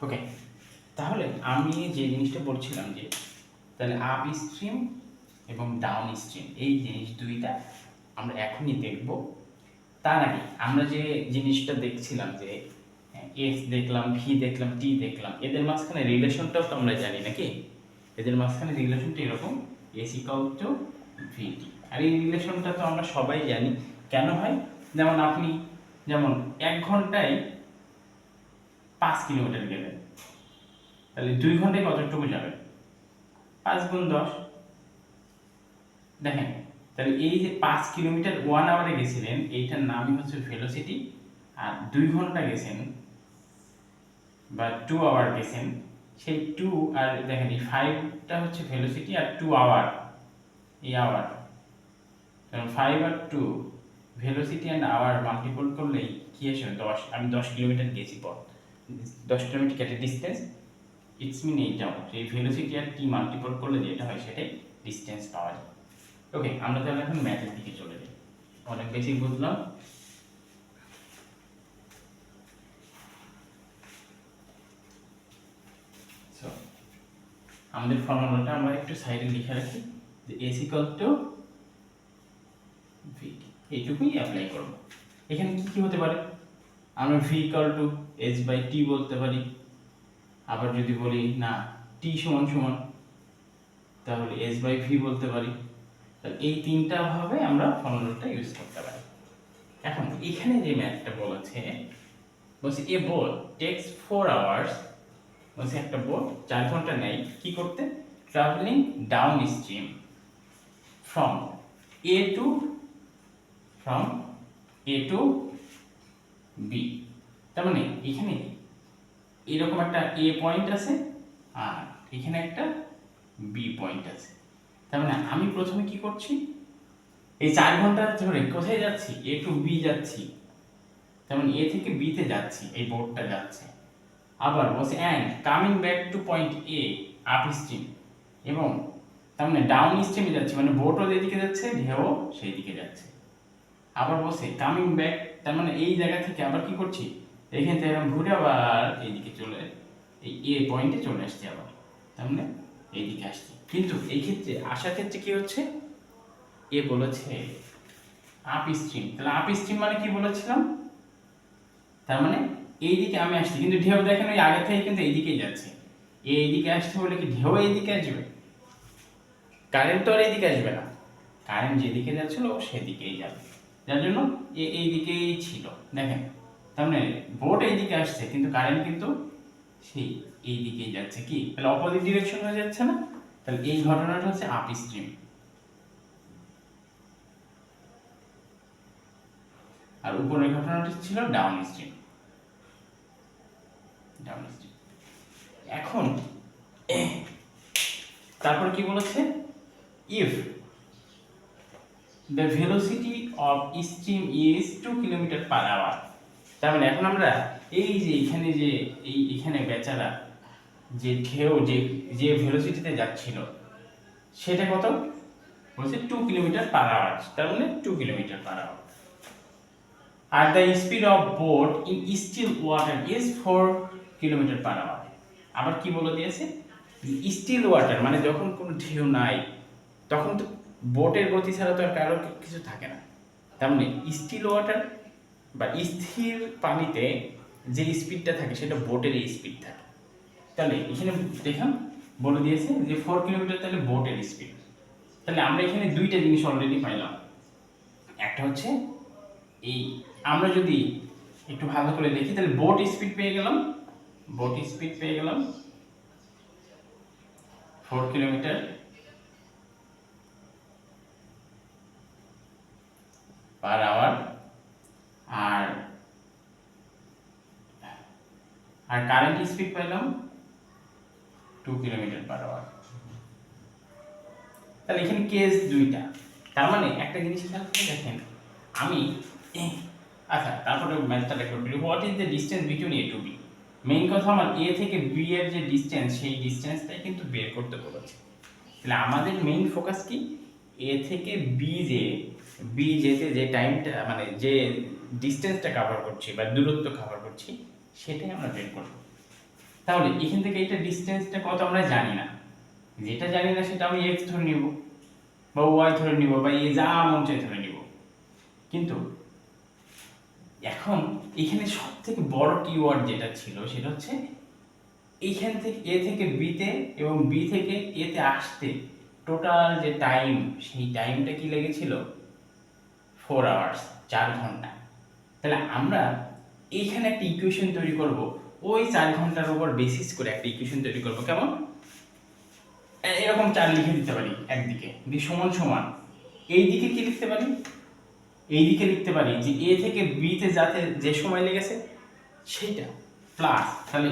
ওকে, তাহলে আমি যে জিনিসটা বলছিলাম যে তাহলে আপ স্ট্রিম এবং ডাউন স্ট্রিম এই জিনিস দুইটা আমরা এখনই দেখব। তার আগে আমরা যে জিনিসটা দেখছিলাম যে এস দেখলাম, ভি দেখলাম, টি দেখলাম, এদের মাঝখানে রিলেশনটাও তো আমরা জানি নাকি? এদের মাঝখানে রিলেশনটা এরকম, এস ইকাল টু ভিটি। আর এই রিলেশনটা তো আমরা সবাই জানি কেন হয়। যেমন আপনি যেমন 1 ঘন্টায় 5 কিলোমিটার গেলেন, তাহলে 2 ঘন্টায় কতটুকু যাবেন? 5 × 10। দেখেন, তাহলে এই যে 5 কিলোমিটার 1 আওয়ারে গেছিলেন, এইটার নামই হচ্ছে ভেলোসিটি। আর 2 ঘন্টা গেছেন বা 2 আওয়ার গেছেন, সেই 2 আর দেখেন এই 5টা হচ্ছে ভেলোসিটি আর 2 আওয়ার, এই আওয়ার, কারণ 5 আর 2 ভেলোসিটি অ্যান্ড আওয়ার মাল্টিপল করলেই কি আসে 10। আমি 10 কিলোমিটার গেছি পথ, 10 কিলোমিটার কেটে ডিস্টেন্স, ইটস মিন এইটাও এই ভেলোসিটি আর টি মাল্টিপল করলে যেটা হয় সেটাই ডিস্টেন্স পাওয়া যায়। ওকে, আমরা তাহলে এখন ম্যাথের দিকে চলে যাই। অনেক বেশি বুঝলাম। সো আমাদের ফর্মুলাটা আমরা একটু সাইডে লিখে রাখি যে এস ইকুয়াল টু ভি, এইটুকুই অ্যাপ্লাই করব। এখানে কি কি হতে পারে? আমরা V equal to S by T বলতে পারি, আবার যদি বলি না টি সমান সমান তাহলে এস বাই ভি বলতে পারি। তাহলে এই তিনটা ভাবে আমরা ফর্মুলাটা ইউজ করতে পারি। এখন এখানে যে ম্যাথটা বলেছে, বলছে এ বোট টেক্স 4 আওয়ার্স, বলছে একটা বোট 4 ঘন্টা নেয় কি করতে? Travelling down stream from A to B. তার মানে এখানে এরকম একটা এ পয়েন্ট আছে আর এখানে একটা বি পয়েন্ট আছে। তার মানে আমি প্রথমে কি করছি, এই 4 ঘন্টা ধরে কোথায় যাচ্ছি? এ টু বি যাচ্ছি, তার মানে এ থেকে বি তে যাচ্ছি, এই বোটটা যাচ্ছে। আবার বলছে and coming back to point A up stream, এবং তার মানে ডাউন স্ট্রিমে যাচ্ছে, মানে বোটও যেদিকে যাচ্ছে ঢেউ সেই দিকে যাচ্ছে। আবার বলছে কামিং ব্যাক, তার মানে এই জায়গা থেকে আবার কি করছি, এখান থেকে এরকম ঘুরে আবার এইদিকে চলে, এই এ পয়েন্টে চলে আসছে আবার, তার মানে এইদিকে আসছে। কিন্তু এই ক্ষেত্রে আসার ক্ষেত্রে কি হচ্ছে, এ বলেছে আপ স্ট্রিম, তাহলে আপ স্ট্রিম মানে কি বলেছিলাম, তার মানে এইদিকে আমি আসছি, কিন্তু ঢেউ দেখেন ওই আগে থেকে কিন্তু এইদিকেই যাচ্ছে। এইদিকে আসতে বলে কি ঢেউ এইদিকে আসবে? কারেন্ট তো আর এইদিকে আসবে না, কারেন্ট যেদিকে যাচ্ছিল ও সেদিকেই যাবে, যার জন্য এইদিকেই ছিল। দেখেন, তার মানে বোট এইদিকে আসছে কিন্তু কারেন্ট কিন্তু সেই এইদিকেই যাচ্ছে, কি তাহলে অপোজিট ডিরেকশন হয়ে যাচ্ছে না? তাহলে এই ঘটনাটা হচ্ছে আপ স্ট্রিম। আর উপরের ঘটনাটি ছিল ডাউন স্ট্রিম। এখন তারপর কি বলেছে, if the velocity of stream is 2 কিলোমিটার/আওয়ার। তার মানে এখন আমরা এই যে এখানে যে এখানে বেচারা যে ঢেউ যে যে ভেলোসিটিতে যাচ্ছিল সেটা কত বলছে 2 কিলোমিটার/আওয়ার, তার মানে 2 কিলোমিটার/আওয়ার। আর the speed of boat in still water is 4 kilometre per hour. আবার কি বলে দিয়েছে, স্টিল ওয়াটার মানে যখন কোনো ঢেউ নাই তখন তো বোটের গতি ছাড়া তো আর কারো কিছু থাকে না। তার মানে স্টিল ওয়াটার বা স্থির পানিতে যে স্পিডটা থাকে সেটা বোটের স্পিড থাকে। তাহলে এখানে দেখুন বলে দিয়েছে যে 4 কিলোমিটার, তাহলে বোটের স্পিড। তাহলে আমরা এখানে দুইটা জিনিস অলরেডি পাইলাম। একটা হচ্ছে এই আমরা যদি একটু ভালো করে দেখি তাহলে বোট স্পিড পেয়ে গেলাম, বোট স্পিড পেয়ে গেলাম 4 কিলোমিটার/আওয়ার। আর আর কারেন্ট স্পিড পেলাম 2 কিলোমিটার/আওয়ার। তাহলে এখানে কেস দুইটা, তার মানে একটা জিনিস খেয়াল করে দেখেন, আমি আচ্ছা তারপরে ম্যাথটা রেকর্ড করি। What is the distance between A to B? Main কথা আমার এ থেকে বি এর যে ডিসটেন্স সেই ডিসটেন্সটাই কিন্তু বের করতে বলেছে। তাহলে আমাদের মেইন ফোকাস কি, এ থেকে বি যেতে যে টাইমটা মানে যে ডিসটেন্সটা কভার করছি বা দূরত্ব কভার করছি সেটাই আমরা বের করব। তাহলে এখান থেকে এটা ডিসটেন্সটা কত আমরা জানি না, যেটা জানি না সেটা আমি x ধরে নিব বা y ধরে নিব বা যা মন চাই ধরে নিব। কিন্তু এখন এখানে সব থেকে বড় কিওয়ার্ড যেটা ছিল সেটা হচ্ছে এইখান থেকে এ থেকে বিতে এবং বি থেকে এতে আসতে টোটাল যে টাইম, সেই টাইমটা কি লেগেছিল 4 আওয়ার্স, 4 ঘন্টা। তাহলে আমরা এইখানে একটা ইকুয়েশন তৈরি করব, ওই 4 ঘন্টার উপর বেসিস করে একটা ইকুয়েশন তৈরি করব। কেমন? এরকম 4 লিখে দিতে পারি একদিকে, বি সমান সমান এই দিকে কি লিখতে পারি, এই দিকে লিখতে পারি যে এ থেকে বি তে যাতে যে সময় লেগেছে সেইটা প্লাস, তাহলে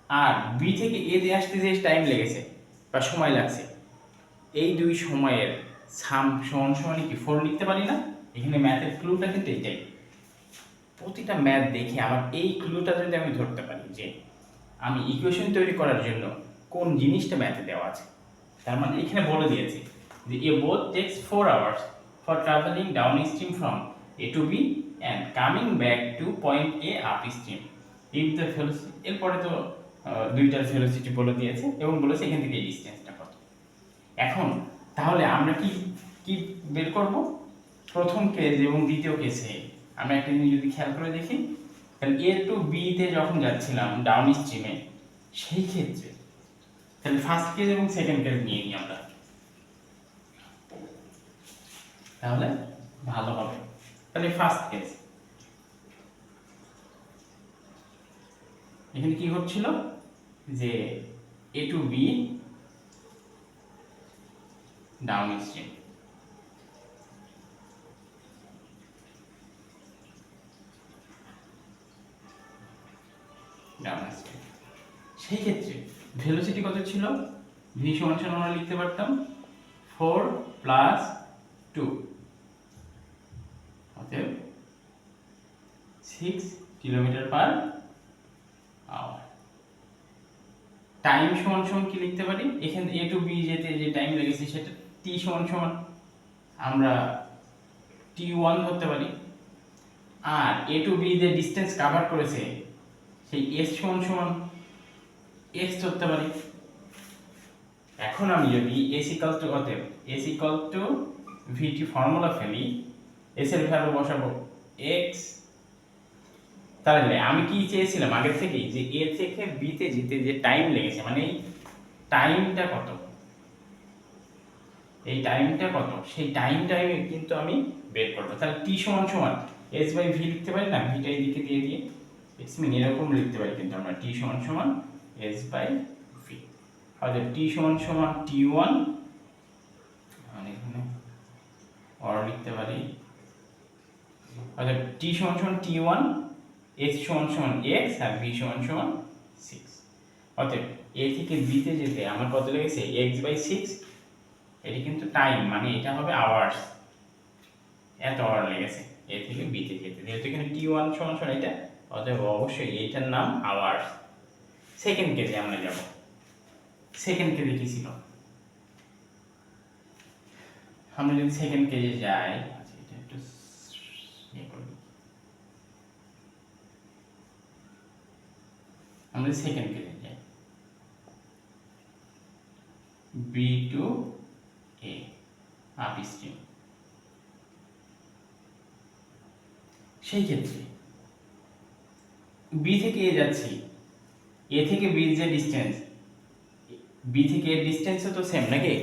আর বি থেকে এ তে আসতে যে টাইম লেগেছে বা সময় লাগছে, এই দুই সময়ের সাম সমান সমান কি 4 লিখতে পারি না? এখানে ম্যাথের ক্লুটা কিন্তু এইটাই। প্রতিটা ম্যাথ দেখে আমার এই ক্লুটা যদি আমি ধরতে পারি যে আমি ইকুয়েশন তৈরি করার জন্য কোন জিনিসটা ম্যাথে দেওয়া আছে, তার মানে এখানে বলে দিয়েছে যে a boat takes 4 hours for travelling down stream from A to B and coming back to point A up stream if the velocity, এরপরে তো দুইটার ভেলোসিটি বলে দিয়েছে এবং বলেছে এখান থেকে এই ডিসটেন্সটা কত। এখন তাহলে আমরা কি কি বের করব? প্রথম কেস এবং দ্বিতীয় কেসে আমরা একটা জিনিস যদি খেয়াল করে দেখি, তাহলে এ টু বি তে যখন যাচ্ছিলাম ডাউন স্ট্রিমে, সেই ক্ষেত্রে তাহলে ফার্স্ট কেস এবং সেকেন্ড কেস নিয়ে নিই আমরা, তাহলে ভালো হবে। তাহলে ফার্স্ট কেস, এখানে কি হচ্ছিল যে এ টু বি ডাউন স্ট্রিম, সেই ক্ষেত্রে ভেলোসিটি কত ছিল? ভি সমান সমান আমরা লিখতে পারতাম 4 প্লাস 2, অতএব 6 কিলোমিটার পার আওয়ার। টাইম সমান সমান কি লিখতে পারি? এখানে এ টু বি যেতে যে টাইম লেগেছে সেটা টি সমান সমান আমরা t1 ধরতে পারি, আর এ টু বি যে ডিসটেন্স কভার করেছে সেই s সমান সমান x ধরতে পারি। এখন আমি যদি s ইকুয়াল টু, অতএব s equal to vt formula ফেলি, s এর ভ্যালু বসাবো x, তাহলে আমি কি চেয়েছিলাম আগে থেকেই যে a থেকে b তে যেতে যে টাইম লেগেছে, মানে এই টাইমটা কত, এই টাইমটা কত, সেই টাইমটাই কিন্তু আমি বের করব। তাহলে t সমান সমান s বাই v লিখতে পারি না, vটা এই দিকে দিয়ে দিয়ে ইটস মিন এরকম লিখতে পারি কিন্তু আমরা, t সমান সমান s বাই v। অতএব t সমান সমান t1, মানে এখানে অর লিখতে পারি, অতএব t সমান সমান t1, s সমান সমান x আর v সমান সমান 6। অতএব a থেকে b তে যেতে আমার কত লেগেছে? x বাই 6, এটি কিন্তু টাইম, মানে এটা হবে আওয়ার্স, এত আওয়ার লেগেছে a থেকে b তে যেতে, যেহেতু এখানে t1 সমান সমান এটা, অতএব অবশ্যই এইটার নাম আওয়ার্স। সেকেন্ড কেসে আমরা যাব। সেকেন্ড কেসে কি ছিল? আমরা যদি সেকেন্ড কেসে যাই, আচ্ছা এটা একটু ইয়ে করি, আমরা সেকেন্ড কেসে যাই, b to a up stream. সেই ক্ষেত্রে b থেকে a যাচ্ছি, a থেকে b যে ডিসটেন্স, b থেকে এর ডিসটেন্সও তো সেম নাকি,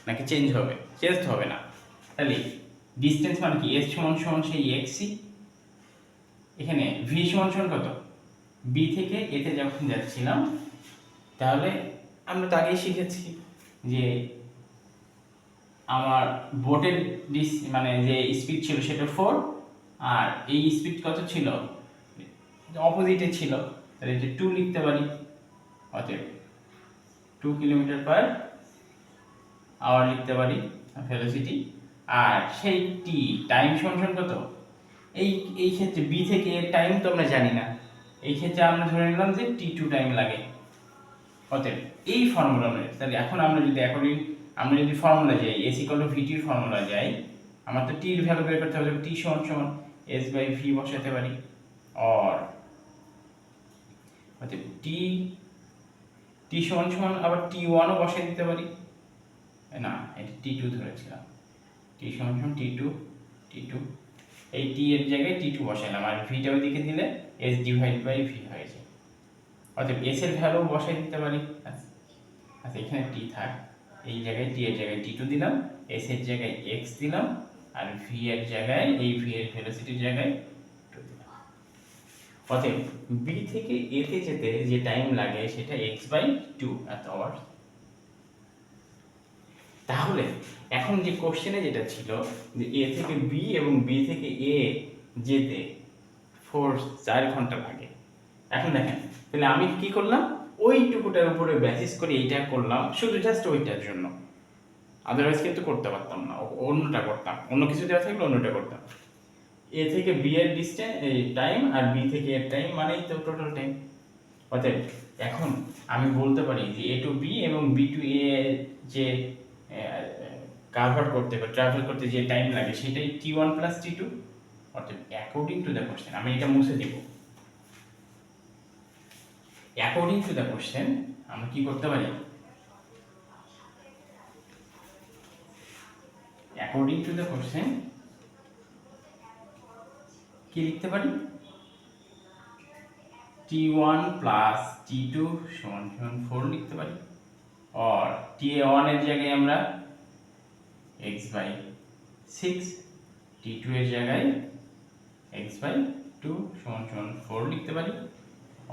নাকি চেঞ্জ হবে? চেঞ্জ হবে না। তাহলে ডিসটেন্স মানে কি? s সমান সমান সেই xc, এখানে v সমান সমান কত? b থেকে a তে যখন যাচ্ছিলাম, তাহলে আমরা তো আগেই শিখেছি যে আমার বোটের মানে যে স্পিড ছিল সেটা 4, আর এই স্পিড কত ছিল? অপোজিটে ছিল, তাহলে এটা 2 লিখতে পারি। অতএব 2 কিলোমিটার পার আওয়ার লিখতে পারি ভেলোসিটি। আর সেই টি টাইম সমান কত? এই ক্ষেত্রে বি থেকে এর টাইম তো আমরা জানি না, এই ক্ষেত্রে আমরা ধরে নিলাম যে t2 টাইম লাগে। অতএব এই ফর্মুলা অনুযায়ী, তাহলে এখন আমরা যদি ফর্মুলা যাই, s ইকুয়াল টু vt এর ফর্মুলা যাই, আমার তো t এর ভ্যালু বের করতে হবে, t সমান সমান s বাই v বসাতে পারি, অর অতএব টি টি সমান সমান আবার T1 ও বসাই দিতে পারি, না এটা T2 ধরেছিলাম, টি সমান সমান T2 এই টি এর জায়গায় T2 বসাইলাম, আর ভিটা ওইদিকে দিলে S ডিভাইড বাই ভি হয়ে যায়। অতএব S এর ভ্যালু বসাই দিতে পারি। আচ্ছা এখানে টি থাক, এই জায়গায় টি এর জায়গায় T2 দিলাম, S এর জায়গায় x দিলাম, আর ভি এর জায়গায় এই ভি এর ভেলোসিটির জায়গায় 2 দিলাম। অতএব বি থেকে এ তে যেতে যে টাইম লাগে সেটা x/2 এত আওয়ার। তাহলে এখন যে কোশ্চেনে যেটা ছিল যে এ থেকে বি এবং বি থেকে এ যেতে 4 ঘন্টা লাগে। এখন দেখেন তাহলে আমি কি করলাম, ওইটুকুটার উপরে বেসিস করে এইটা করলাম, শুধু জাস্ট ওইটার জন্য, আদারওয়াইজ কিন্তু করতে পারতাম না, অন্যটা করতাম, অন্য কিছু দেওয়া থাকলে অন্যটা করতাম। এ থেকে বি এর ডিসটেন্স এই টাইম আর বি থেকে এর টাইম মানেই তো টোটাল টাইম। অতএব এখন আমি বলতে পারি যে এ টু বি এবং বি টু এ যে কাভার করতে বা ট্রাভেল করতে যে টাইম লাগে সেটাই T1 + T2। অর্থাৎ অ্যাকর্ডিং টু দ্য কোশ্চেন, আমি এটা মুছে দিব, অ্যাকর্ডিং টু দ্য কোশ্চেন আমরা কি করতে পারি, অ্যাকর্ডিং টু দ্য কোশ্চেন কি লিখতে পারি, T1 + T2 = 4 লিখতে পারি, और T1 এর জায়গায় আমরা x/6, T2 এর জায়গায় x/2 = 4 লিখতে পারি,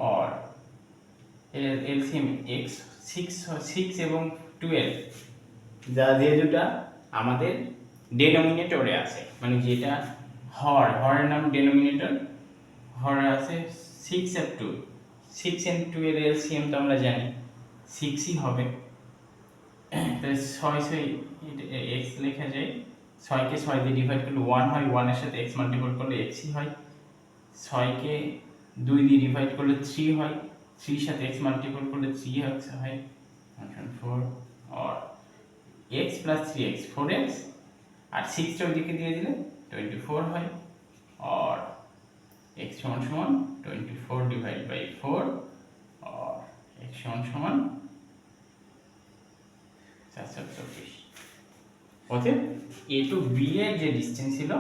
और এর এলসিএম x 6 এবং 12 যা দিয়ে দুটা আমাদের ডেনোমিনেটরে আছে, মানে যেটা হরের নাম ডেনোমিনেটর, হরে আছে 6 আর 2, 6 and 2 এর এলসিএম তো আমরা জানি 6ই হবে। তাহলে 6 x লেখা যায়, 6 কে 6 দিয়ে ডিভাইড করলে 1 হয়, 1 এর সাথে x মাল্টিপ্লাই করলে xই হয়, 6 কে 2 দিয়ে ডিভাইড করলে 3 হয়, 3 এর সাথে x মাল্টিপ্লাই করলে 3x হয়, 4 और x + 3x 4x, আর 6 টা ওইদিকে দিয়ে দিলে 24 হয়, और x = 24 / 4 और x = 424। অতএব এ টু বি এর যে ডিসটেন্স ছিল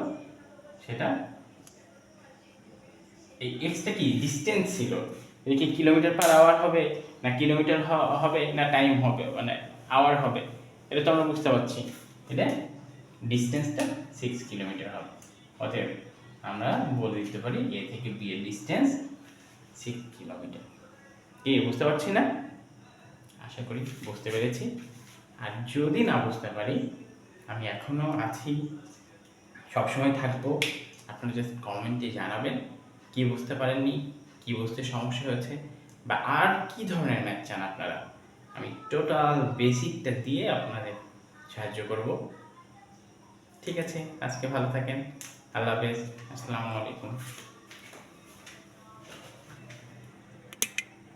সেটা, এই এক্সটা কি ডিসটেন্স ছিল, এটা কি কিলোমিটার/আওয়ার হবে না কিলোমিটার হবে না টাইম হবে, মানে আওয়ার হবে, এটা তো আমরা বুঝতে পারছি, এটা ডিসটেন্সটা 6 কিলোমিটার হবে। অতএব আমরা বলে দিতে পারি এ থেকে বি এর ডিসটেন্স 6 কিলোমিটার। কি বুঝতে পারছি না? আশা করি বুঝতে পেরেছি। আর যদি না বুঝতে পারি, আমি এখনো আছি, সবসময় থাকবো, আপনারা জাস্ট কমেন্টে জানাবেন কি বুঝতে পারেননি, কি বুঝতে সমস্যা হয়েছে, বা আর কি ধরনের ম্যাথ চান আপনারা, আমি টোটাল বেসিকটা দিয়ে আপনাদের সাহায্য করব। ঠিক আছে, আজকে ভালো থাকেন, আল্লাহ হাফেজ, আসসালামু আলাইকুম।